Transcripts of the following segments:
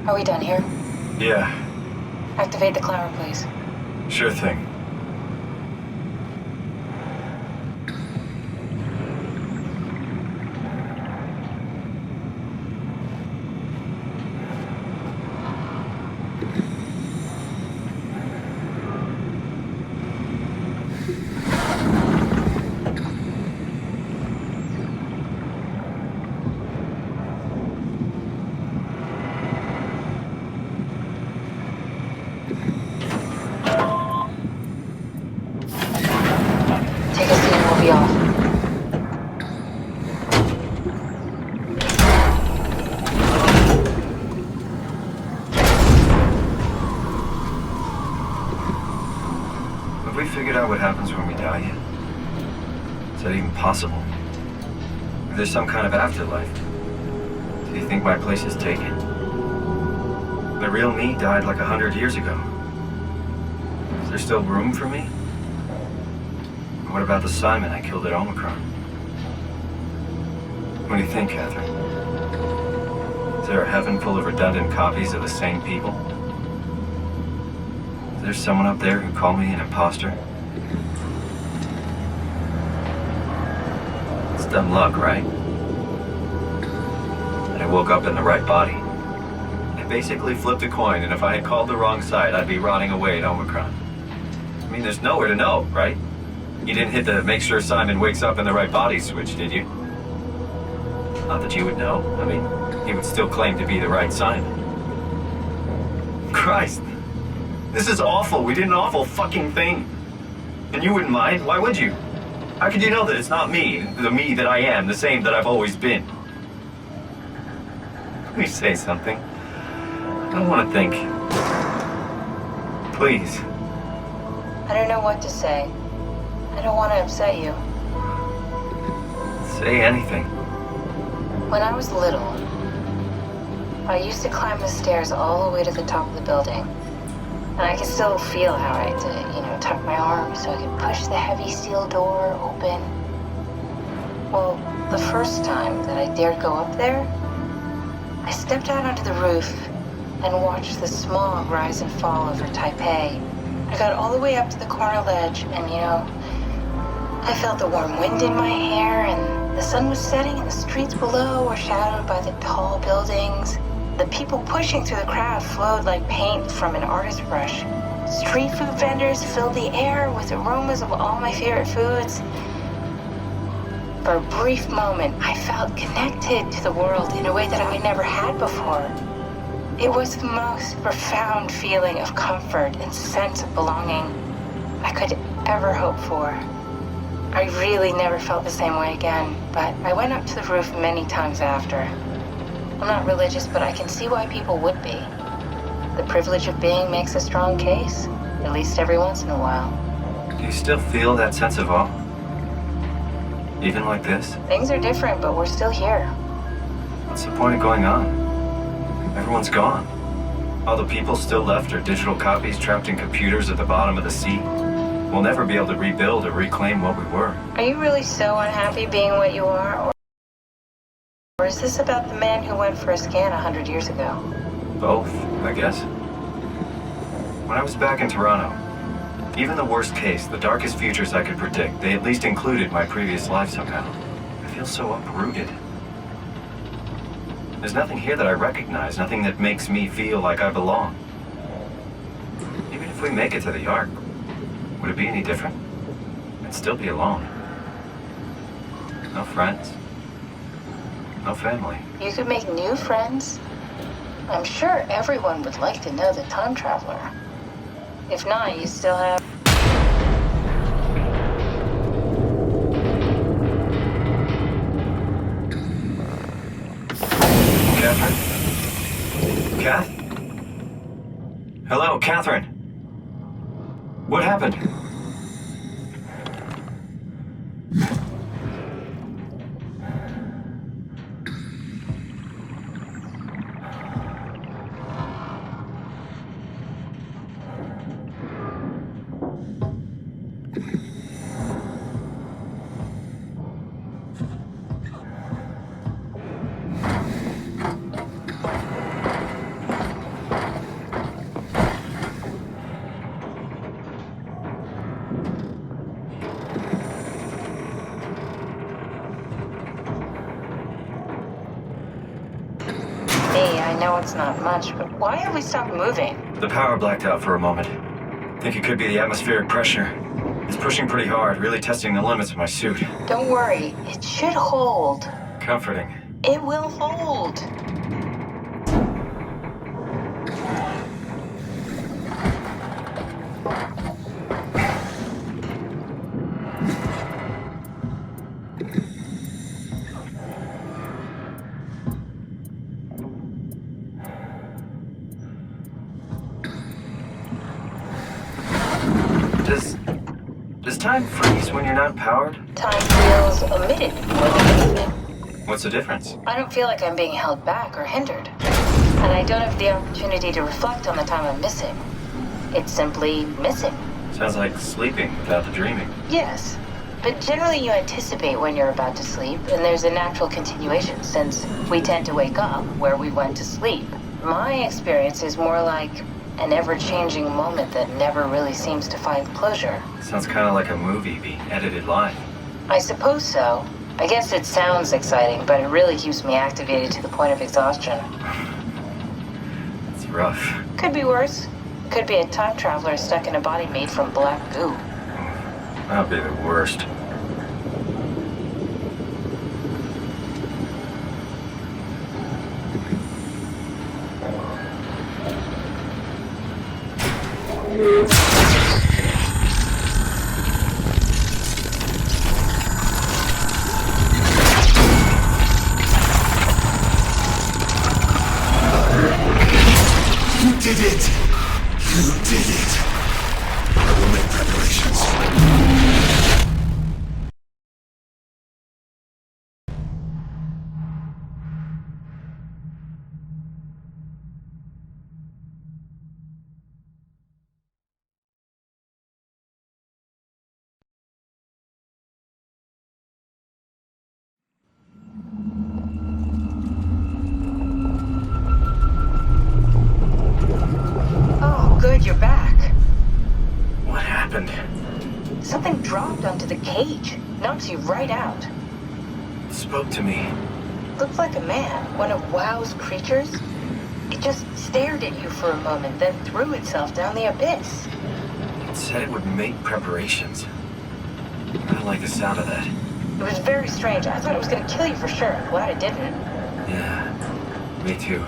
Are we done here? Yeah, Activate the climber, please. sure thing. Take a seat and we'll be off. Have we figured out what happens when we die yet? Is that even possible? If there's some kind of afterlife, do you think my place is taken? The real me died like 100 years ago. Is there still room for me? And what about the Simon I killed at Omicron? What do you think, Catherine? Is there a heaven full of redundant copies of the same people? Is there someone up there who called me an imposter? It's dumb luck, right? And I woke up in the right body. I basically flipped a coin, and if I had called the wrong side, I'd be rotting away at Omicron. I mean, there's nowhere to know, right? You didn't hit the make sure Simon wakes up in the right body switch, did you? Not that you would know. I mean, he would still claim to be the right Simon. Christ. This is awful. We did an awful fucking thing. And you wouldn't mind? Why would you? How could you know that it's not me, the me that I am, the same that I've always been? Please say something. I don't want to think. Please. I don't know what to say. I don't want to upset you. Say anything. When I was little, I used to climb the stairs all the way to the top of the building. And I could still feel how I had to, tuck my arms so I could push the heavy steel door open. Well, the first time that I dared go up there, I stepped out onto the roof and watched the smog rise and fall over Taipei. I got all the way up to the corner ledge and, I felt the warm wind in my hair and the sun was setting and the streets below were shadowed by the tall buildings. The people pushing through the crowd flowed like paint from an artist's brush. Street food vendors filled the air with aromas of all my favorite foods. For a brief moment, I felt connected to the world in a way that I never had before. It was the most profound feeling of comfort and sense of belonging I could ever hope for. I really never felt the same way again, but I went up to the roof many times after. I'm not religious, but I can see why people would be. The privilege of being makes a strong case, at least every once in a while. Do you still feel that sense of awe? Even like this? Things are different, but we're still here. What's the point of going on? Everyone's gone. All the people still left are digital copies trapped in computers at the bottom of the sea. We'll never be able to rebuild or reclaim what we were. Are you really so unhappy being what you are, or is this about the man who went for a scan 100 years ago? Both, I guess. When I was back in Toronto, even the worst case, the darkest futures I could predict, they at least included my previous life somehow. I feel so uprooted. There's nothing here that I recognize, nothing that makes me feel like I belong. Even if we make it to the Ark, would it be any different? I'd still be alone. No friends. No family. You could make new friends. I'm sure everyone would like to know the time traveler. If not, you still have... Catherine? Kath? Hello, Catherine. What happened? know it's not much, but why have we stopped moving? The power blacked out for a moment. Think it could be the atmospheric pressure. It's pushing pretty hard, really testing the limits of my suit. Don't worry, it should hold. Comforting. It will hold. Does time freeze when you're not powered? Time feels omitted more than anything. What's the difference? I don't feel like I'm being held back or hindered. And I don't have the opportunity to reflect on the time I'm missing. It's simply missing. Sounds like sleeping without the dreaming. Yes, but generally you anticipate when you're about to sleep, and there's a natural continuation since we tend to wake up where we went to sleep. My experience is more like an ever-changing moment that never really seems to find closure. Sounds kind of like a movie being edited live. I suppose so. I guess it sounds exciting, but it really keeps me activated to the point of exhaustion. It's rough. Could be worse. Could be a time traveler stuck in a body made from black goo. That'd be the worst. You did it! You did it! I will make preparations. Oh, good, you're back. What happened? Something dropped onto the cage. Knocks you right out. It spoke to me. Looked like a man, one of WoW's creatures. It just stared at you for a moment, then threw itself down the abyss. It said it would make preparations. I don't like the sound of that. It was very strange. I thought it was going to kill you for sure. I'm glad it didn't. Yeah, me too.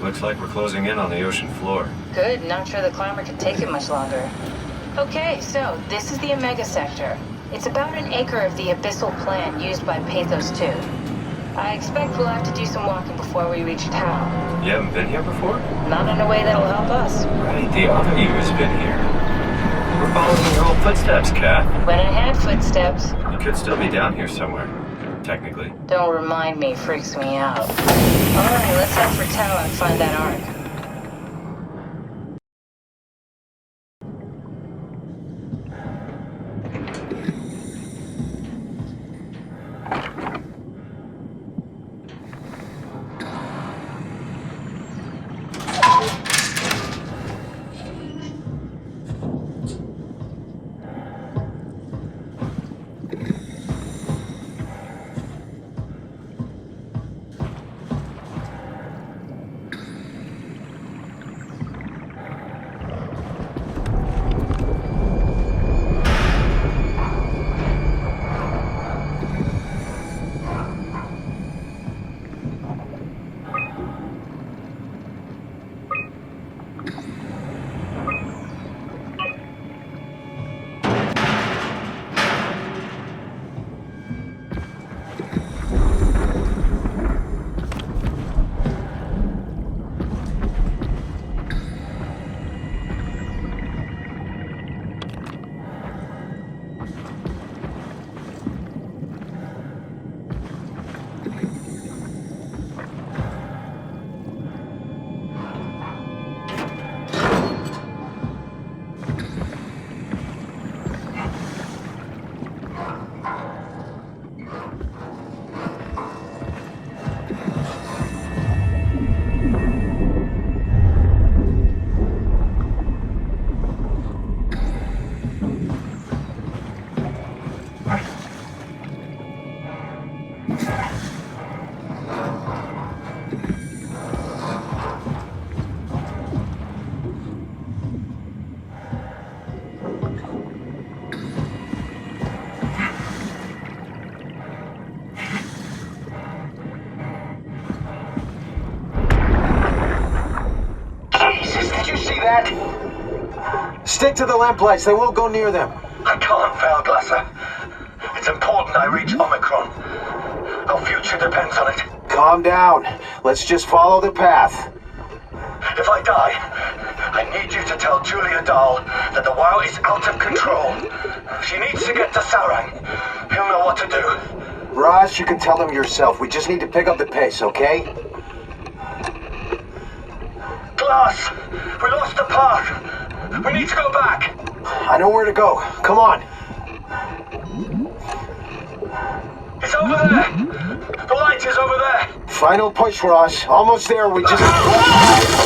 Looks like we're closing in on the ocean floor. Good, not sure the climber could take it much longer. Okay, so this is the Omega Sector. It's about an acre of the abyssal plant used by Pathos 2. I expect we'll have to do some walking before we reach town. You haven't been here before? Not in a way that'll help us. Right, the other you has been here. We're following your old footsteps, Kat. When I had footsteps. You could still be down here somewhere, technically. Don't remind me, freaks me out. Alright, let's head for town and find that ark. Stick to the lamplights. They won't go near them. I can't fail, Glasser. It's important I reach Omicron. Our future depends on it. Calm down. Let's just follow the path. If I die, I need you to tell Julia Dahl that the WoW is out of control. She needs to get to Sarang. He'll know what to do. Raj, you can tell him yourself. We just need to pick up the pace, okay? Glass! We lost the path! We need to go back! I know where to go. Come on. It's over there! The light is over there! Final push, Raj. Almost there. We just...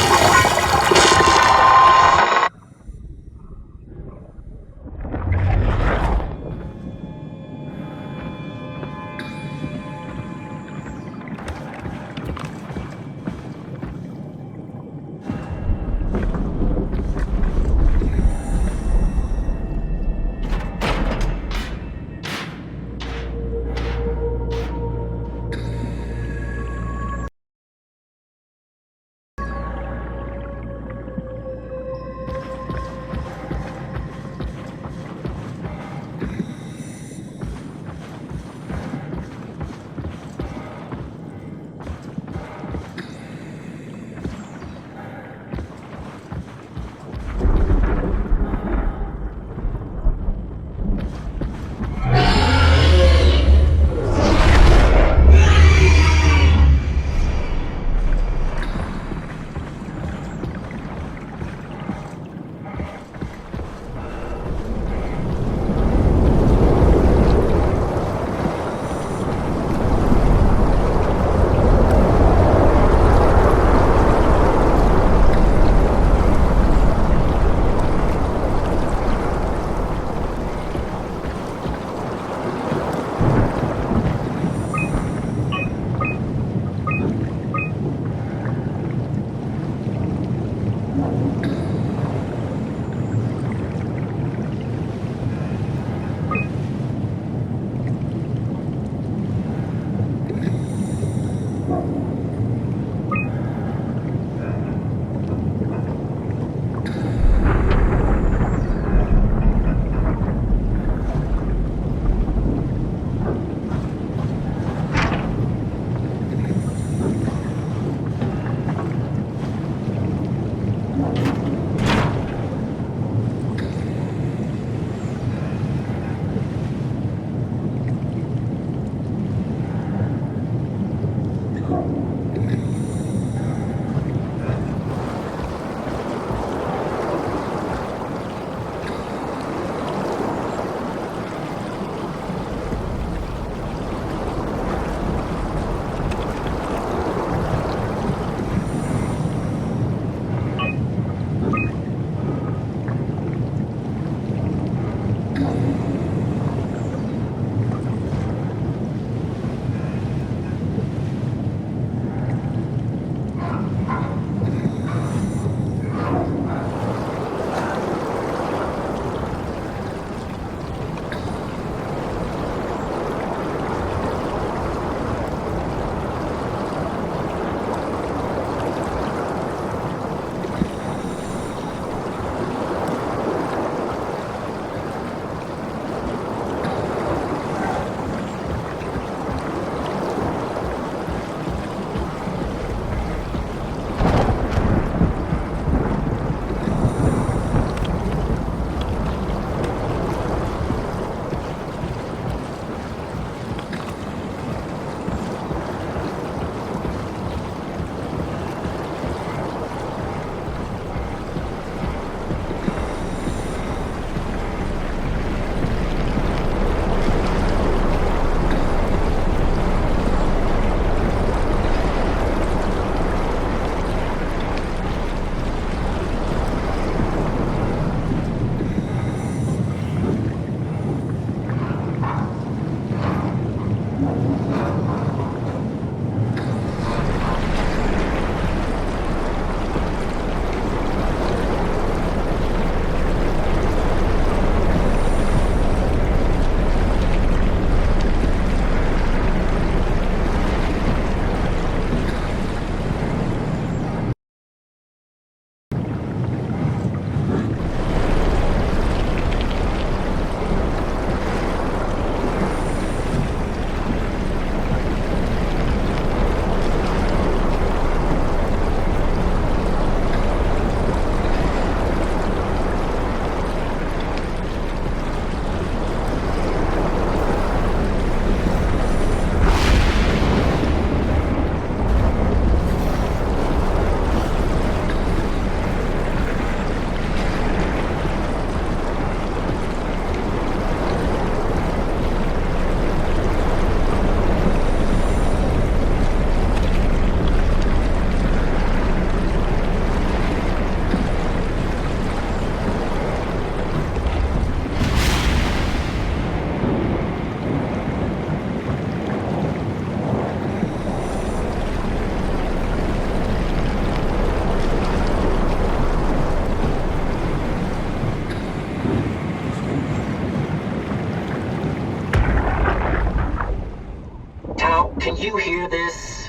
you hear this?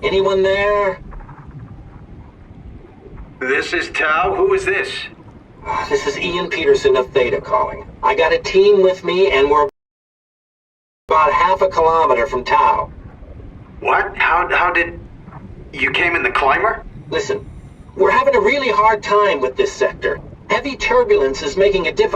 Anyone there? This is Tau. Who is this? This is Ian Peterson of Theta calling. I got a team with me and we're about half a kilometer from Tau. What? How did... You came in the climber? Listen, we're having a really hard time with this sector. Heavy turbulence is making it difficult